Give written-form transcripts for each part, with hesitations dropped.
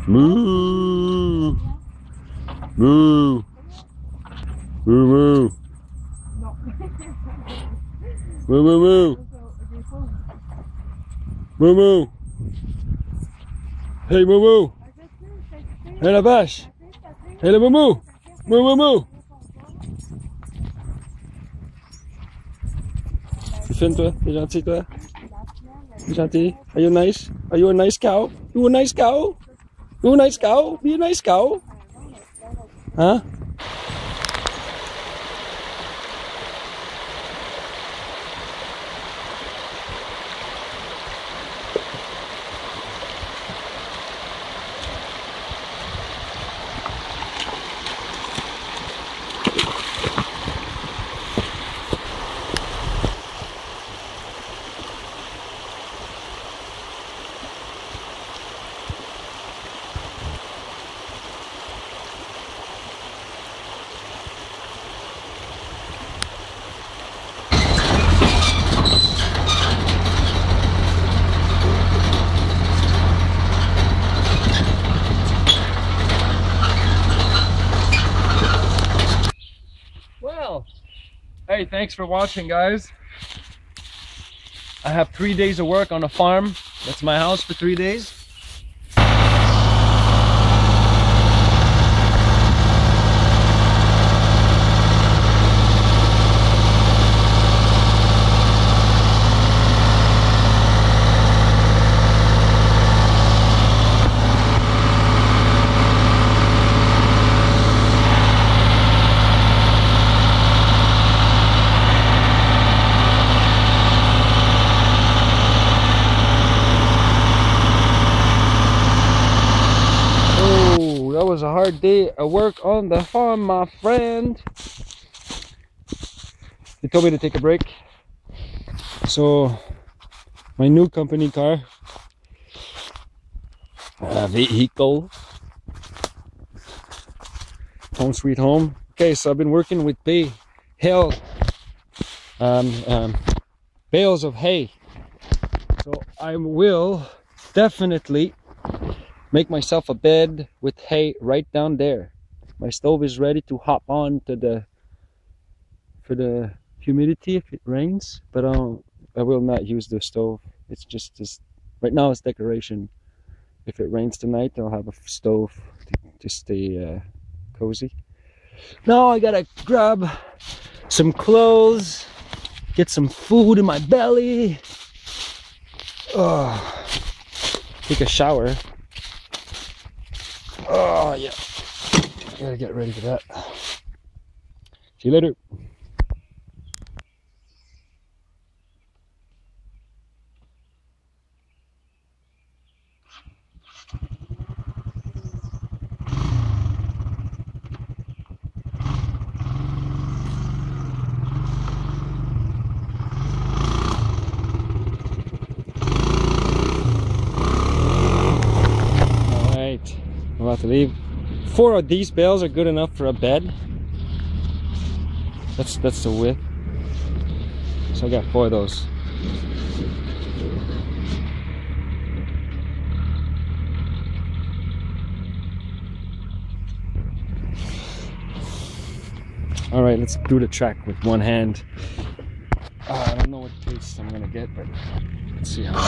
Moo! Moo! Moo moo! Moo moo moo! Moo moo! Hey moo moo! Hey la vache! Hey le moo moo! Moo moo moo! Tu filmes toi? T'es gentil toi? T'es gentil? Are you nice? Are you a nice cow? You a nice cow? You a nice cow? Be a nice cow? Huh? Hey, thanks for watching, guys. I have 3 days of work on a farm. That's my house for 3 days. That was a hard day of work on the farm, my friend. They told me to take a break. So my new company car, vehicle, home sweet home. Okay, so I've been working with bales of hay. So I will definitely make myself a bed with hay right down there. My stove is ready to hop on to for the humidity if it rains, but I will not use the stove. It's just right now it's decoration. If it rains tonight, I'll have a stove to stay cozy. Now I gotta grab some clothes, get some food in my belly, take a shower. Oh yeah, gotta get ready for that. See you later. I'm about to leave. 4 of these bales are good enough for a bed. That's the width. So I got 4 of those. All right, let's do the track with one hand. I don't know what pace I'm gonna get, but let's see how.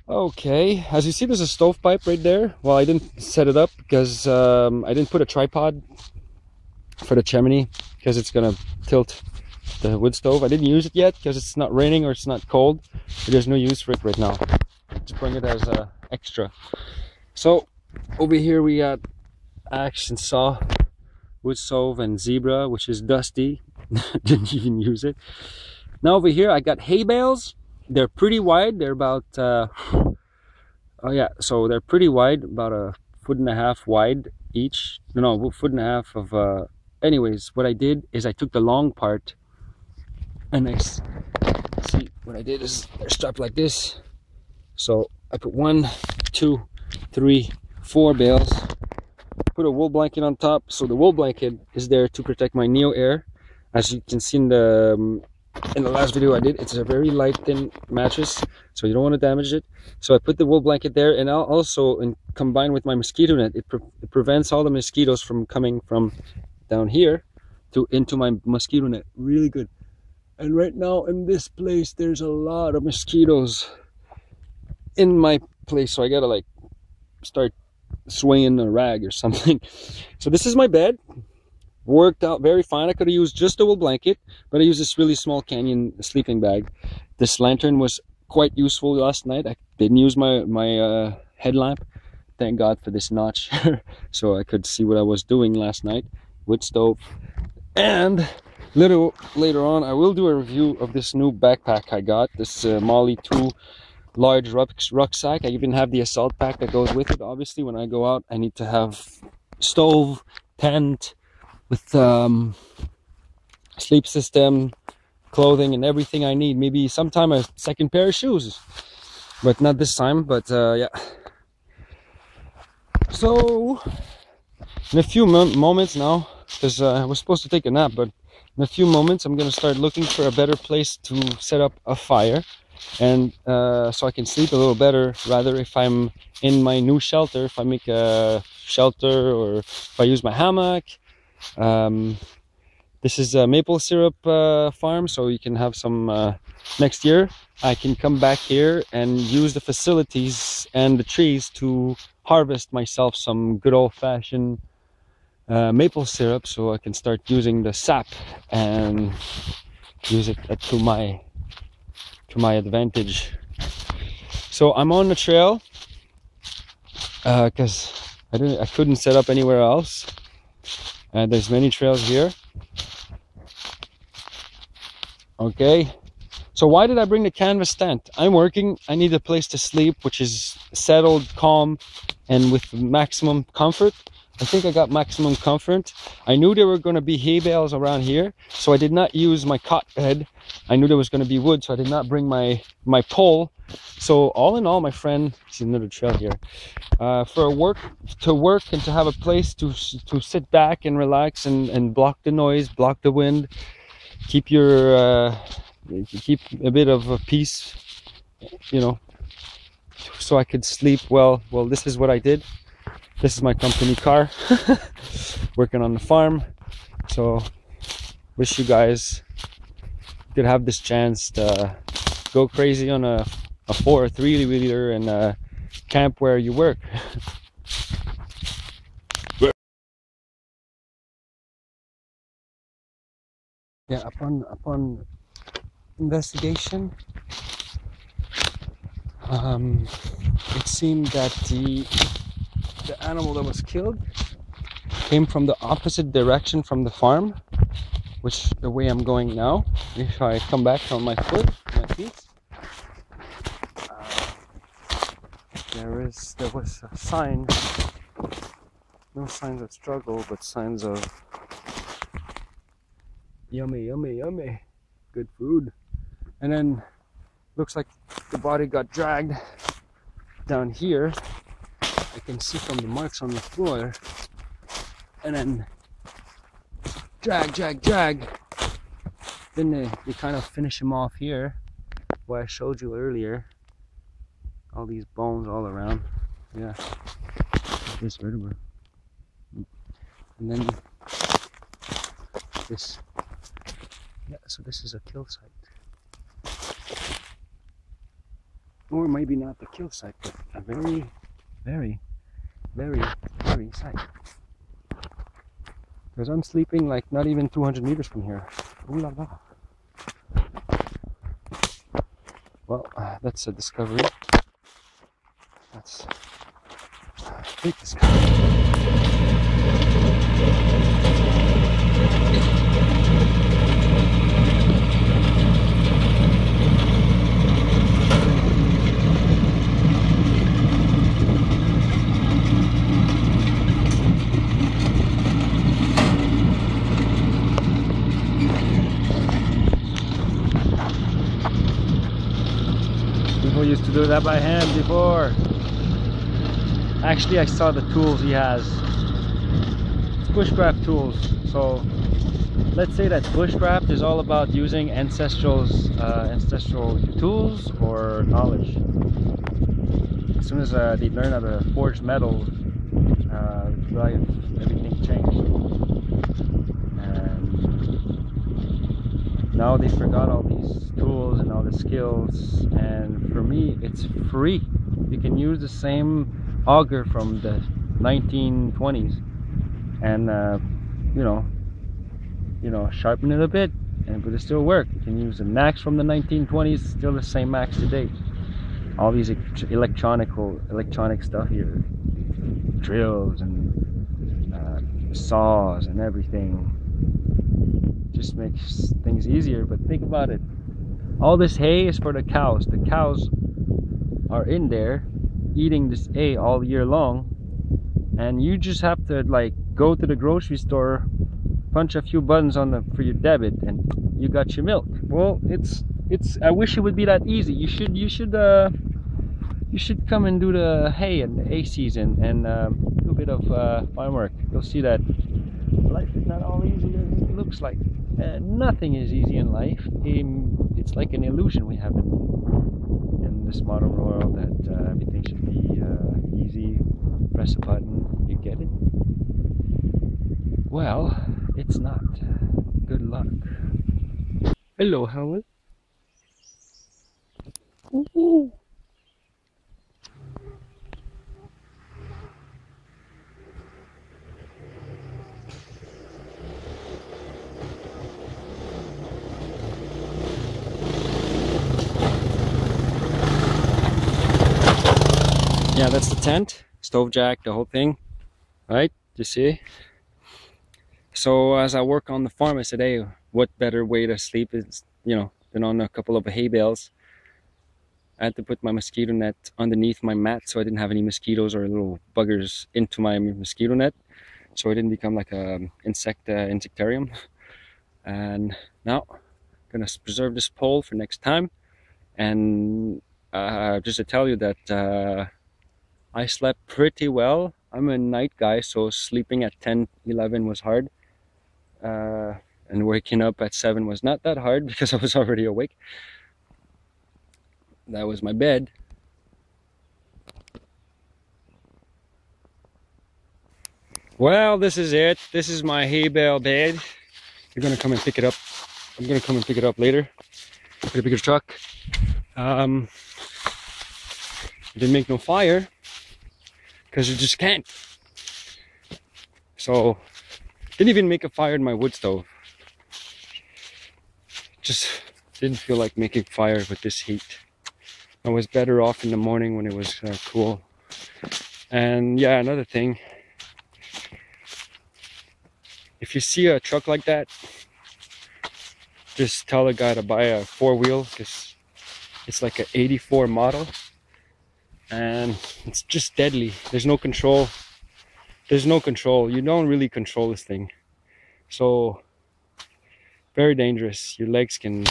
Okay, as you see, there's a stovepipe right there. Well, I didn't set it up because I didn't put a tripod for the chimney because it's gonna tilt the wood stove. I didn't use it yet because it's not raining or it's not cold. There's no use for it right now. Just bring it as a extra. So over here we got axe and saw, wood stove, and zebra, which is dusty. Didn't even use it. Now over here I got hay bales. They're pretty wide. They're about oh yeah, so they're pretty wide, about 1.5 feet wide each. No, 1.5 feet of anyways, what I did is I took the long part and I see what I did is they're strapped like this. So I put 1, 2, 3, 4 bales. Put a wool blanket on top. So the wool blanket is there to protect my Neo Air. As you can see in the last video I did, it's a very light, thin mattress, so you don't want to damage it. So I put the wool blanket there, and I'll also, combine with my mosquito net, it prevents all the mosquitoes from coming from down here into my mosquito net. Really good. And right now in this place, there's a lot of mosquitoes in my place, so I gotta like start swinging a rag or something. So this is my bed. Worked out very fine. I could have used just a wool blanket, but I used this really small Canyon sleeping bag. This lantern was quite useful last night. I didn't use my headlamp. Thank God for this notch, so I could see what I was doing last night. Wood stove. And little later on, I will do a review of this new backpack I got. This Molly 2 large rucksack. I even have the assault pack that goes with it. Obviously, when I go out, I need to have stove, tent, with sleep system, clothing, and everything I need. Maybe sometime a second pair of shoes, but not this time. But yeah. So in a few moments now, because I was supposed to take a nap, but in a few moments I'm gonna start looking for a better place to set up a fire, and so I can sleep a little better, rather if I'm in my new shelter, if I make a shelter, or if I use my hammock. This is a maple syrup farm, so you can have some next year. I can come back here and use the facilities and the trees to harvest myself some good old-fashioned maple syrup, so I can start using the sap and use it to my advantage. So I'm on the trail because I couldn't set up anywhere else. There's many trails here. Okay, so why did I bring the canvas tent? I'm working. I need a place to sleep which is settled, calm, and with maximum comfort. I think I got maximum comfort. I knew there were going to be hay bales around here, so I did not use my cot bed. I knew there was going to be wood, so I did not bring my pole. So all in all, my friend, see another trail here. To work and to have a place to sit back and relax and block the noise, block the wind, keep your keep a bit of a peace, you know, so I could sleep well. Well, this is what I did. This is my company car, working on the farm. So wish you guys could have this chance to go crazy on a 4 or 3-wheeler and camp where you work. Yeah, upon investigation, it seemed that the animal that was killed came from the opposite direction from the farm, which the way I'm going now. If I come back on my feet, there was a sign, no signs of struggle, but signs of yummy, good food. And then looks like the body got dragged down here. I can see from the marks on the floor, and then drag. Then they kind of finish him off here, where I showed you earlier. All these bones all around. Yeah, this vertebra. And then this. Yeah, so this is a kill site. Or maybe not the kill site, but a very site. Because I'm sleeping like not even 200 meters from here. Ooh la la. Well, that's a discovery. That's a big discovery. who used to do that by hand before. Actually, I saw the tools he has. It's bushcraft tools. So let's say that bushcraft is all about using ancestral tools or knowledge. As soon as they learn how to forge metal, life, everything changed. And now they forgot all these tools and all the skills. And for me, it's free. You can use the same auger from the 1920s and sharpen it a bit, but it still work. You can use the max from the 1920s, still the same max today. All these electronic stuff here, drills and saws and everything, just makes things easier. But think about it, all this hay is for the cows. The cows are in there eating this hay all year long, and you just have to like go to the grocery store, punch a few buttons for your debit, and you got your milk. Well, it's I wish it would be that easy. You should come and do the hay and the hay season and do a bit of farm work. You'll see that life is not all easy as it looks like. Nothing is easy in life. It's like an illusion we have in this modern world that everything should be easy. Press a button, you get it. Well, it's not. Good luck. Hello, Howard. Ooh. Yeah, that's the tent, stove jack, the whole thing, right? You see? So as I work on the farm, I said, hey, what better way to sleep is, than on a couple of hay bales. I had to put my mosquito net underneath my mat so I didn't have any mosquitoes or little buggers into my mosquito net, so it didn't become like a insectarium. And now I'm gonna preserve this pole for next time. And just to tell you that I slept pretty well. I'm a night guy, so sleeping at 10, 11 was hard. And waking up at 7 was not that hard because I was already awake. That was my bed. Well, this is it. This is my hay bale bed. You're gonna come and pick it up. I'm gonna come and pick it up later. Put a bigger truck. Didn't make no fire because you just can't. So didn't even make a fire in my wood stove. Just didn't feel like making fire with this heat. I was better off in the morning when it was cool. And yeah, another thing, if you see a truck like that, just tell the guy to buy a 4-wheel, because it's like an 84 model and it's just deadly. There's no control. There's no control. You don't really control this thing. So very dangerous. Your legs can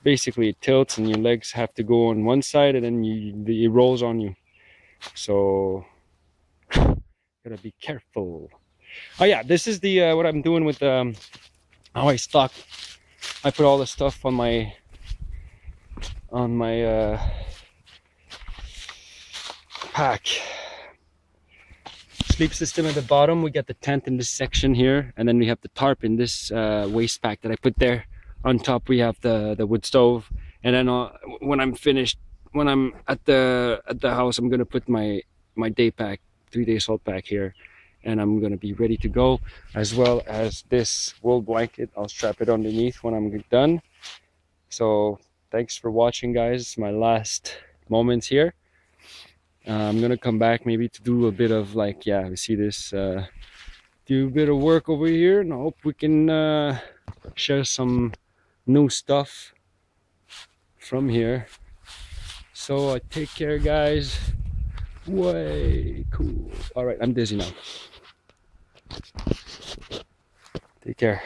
basically, it tilts and your legs have to go on one side and then it rolls on you. So gotta be careful. Oh yeah, this is the what I'm doing with how I stock. I put all the stuff on my pack. Sleep system at the bottom. We got the tent in this section here, and then we have the tarp in this waste pack that I put there. On top we have the wood stove, and then when I'm finished, when I'm at the house, I'm gonna put my day pack, 3-day salt pack here, and I'm gonna be ready to go, as well as this wool blanket. I'll strap it underneath when I'm done. So thanks for watching, guys. My last moments here. I'm gonna come back maybe to do a bit of like, yeah, we see this, do a bit of work over here, and I hope we can share some new stuff from here. So take care, guys. Way cool. All right, I'm dizzy now. Take care.